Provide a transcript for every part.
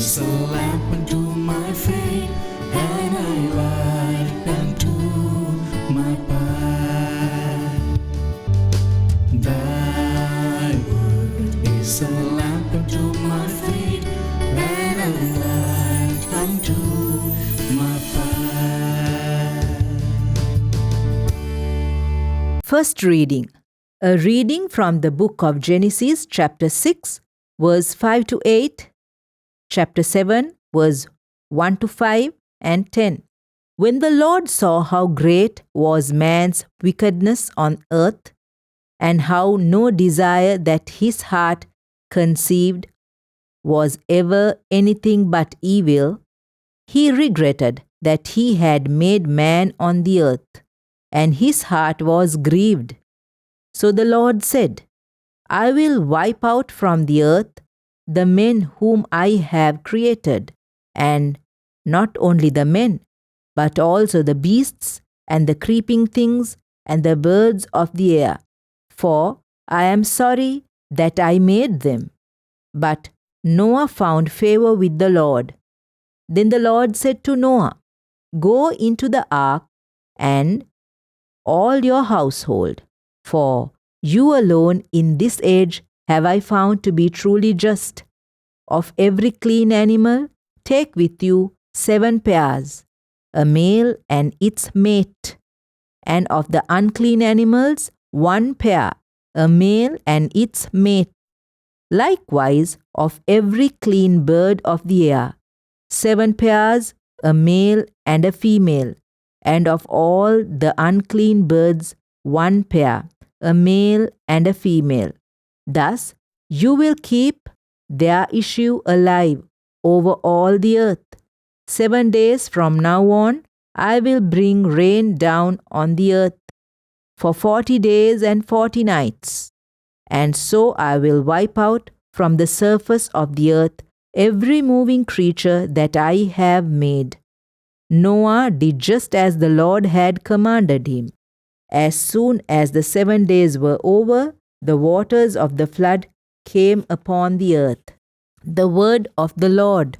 is a lamp unto my feet, and a light unto my path. Thy word is a lamp unto my feet, and a light unto my path. First reading. A reading from the book of Genesis, chapter 6, verse 5 to 8, chapter 7, verse 1 to 5 and 10. When the Lord saw how great was man's wickedness on earth, and how no desire that his heart conceived was ever anything but evil, he regretted that he had made man on the earth, and his heart was grieved. So the Lord said, I will wipe out from the earth the men whom I have created, and not only the men, but also the beasts and the creeping things and the birds of the air, for I am sorry that I made them. But Noah found favor with the Lord. Then the Lord said to Noah, Go into the ark, and all your household, for you alone in this age have I found to be truly just. Of every clean animal, take with you 7 pairs, a male and its mate, and of the unclean animals 1 pair, a male and its mate. Likewise, of every clean bird of the air, 7 pairs, a male and a female, and of all the unclean birds 1 pair, a male and a female. Thus you will keep their issue alive over all the earth. 7 days from now on, I will bring rain down on the earth for 40 days and 40 nights. And so I will wipe out from the surface of the earth every moving creature that I have made. Noah did just as the Lord had commanded him. As soon as the 7 days were over, the waters of the flood came upon the earth. The word of the Lord.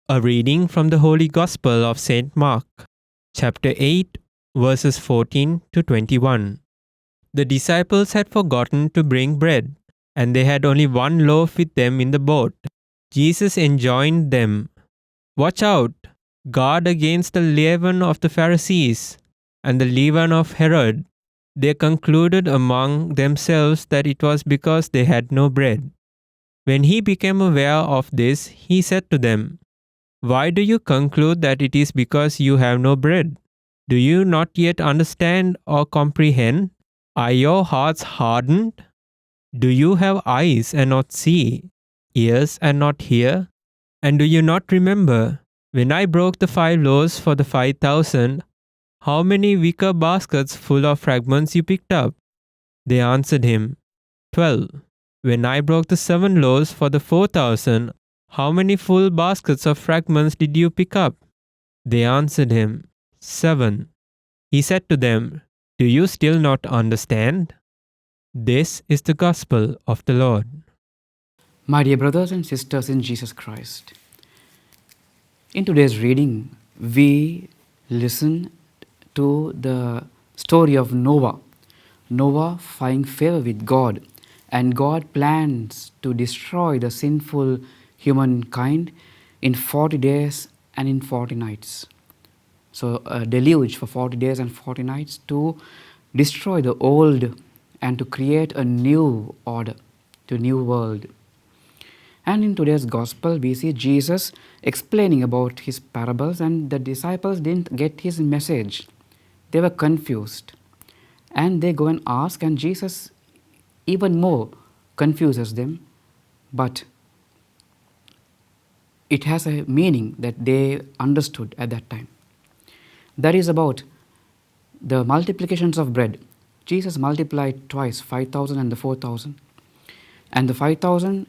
A reading from the Holy Gospel of St. Mark, chapter 8, verses 14 to 21. The disciples had forgotten to bring bread, and they had only 1 loaf with them in the boat. Jesus enjoined them, Watch out, guard against the leaven of the Pharisees and the leaven of Herod. They concluded among themselves that it was because they had no bread. When he became aware of this, he said to them, Why do you conclude that it is because you have no bread? Do you not yet understand or comprehend? Are your hearts hardened? Do you have eyes and not see, ears and not hear? And do you not remember, when I broke the 5 loaves for the 5,000, how many wicker baskets full of fragments you picked up? They answered him, 12. When I broke the 7 loaves for the 4,000, how many full baskets of fragments did you pick up? They answered him, 7. He said to them, Do you still not understand? This is the gospel of the Lord. My dear brothers and sisters in Jesus Christ, in today's reading, we listen to the story of Noah. Noah finding favor with God, and God plans to destroy the sinful humankind in 40 days and in 40 nights. So a deluge for 40 days and 40 nights to destroy the old and to create a new order, to new world. And in today's gospel, we see Jesus explaining about his parables, and the disciples didn't get his message. They were confused. And they go and ask, and Jesus even more confuses them. But it has a meaning that they understood at that time. That is about the multiplications of bread. Jesus multiplied twice, 5,000 and the 4,000. And the 5,000,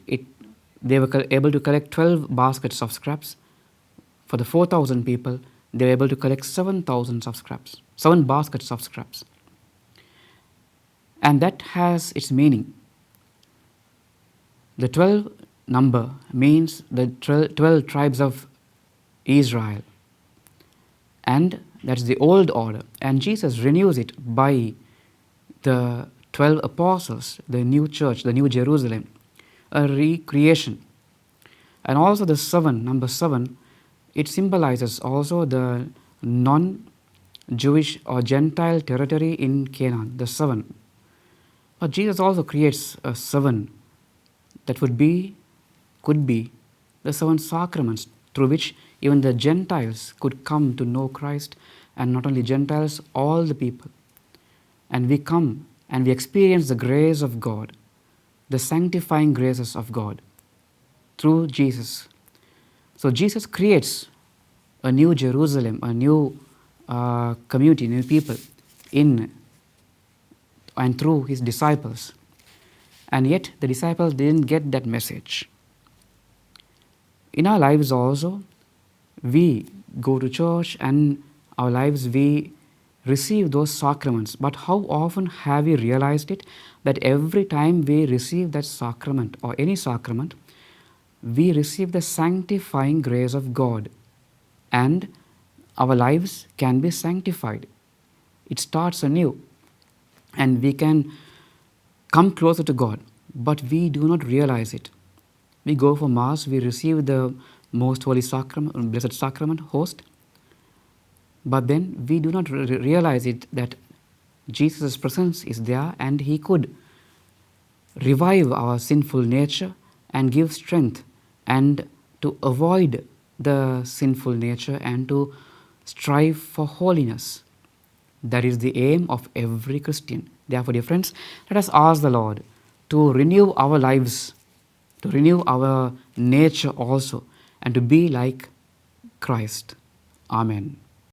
they were able to collect 12 baskets of scraps. For the 4,000 people, they were able to collect 7,000 of scraps, 7 baskets of scraps. And that has its meaning. The 12 number means the 12 tribes of Israel. And that's the old order. And Jesus renews it by the 12 apostles, the new church, the new Jerusalem, a recreation. And also the 7, number 7, it symbolizes also the non-Jewish or Gentile territory in Canaan, the 7. But Jesus also creates a 7 that could be the 7 sacraments through which even the Gentiles could come to know Christ, and not only Gentiles, all the people. And we come and we experience the grace of God, the sanctifying graces of God through Jesus. So Jesus creates a new Jerusalem, a new community, new people in and through his disciples. And yet the disciples didn't get that message. In our lives also, we go to church and our lives we receive those sacraments. But how often have we realized it, that every time we receive that sacrament or any sacrament, we receive the sanctifying grace of God, and our lives can be sanctified. It starts anew and we can come closer to God, but we do not realize it. We go for Mass, we receive the most holy sacrament, blessed sacrament, host, but then we do not realize it that Jesus' presence is there and he could revive our sinful nature and give strength and to avoid the sinful nature and to strive for holiness. That is the aim of every Christian. Therefore, dear friends, let us ask the Lord to renew our lives, to renew our nature also, and to be like Christ. Amen.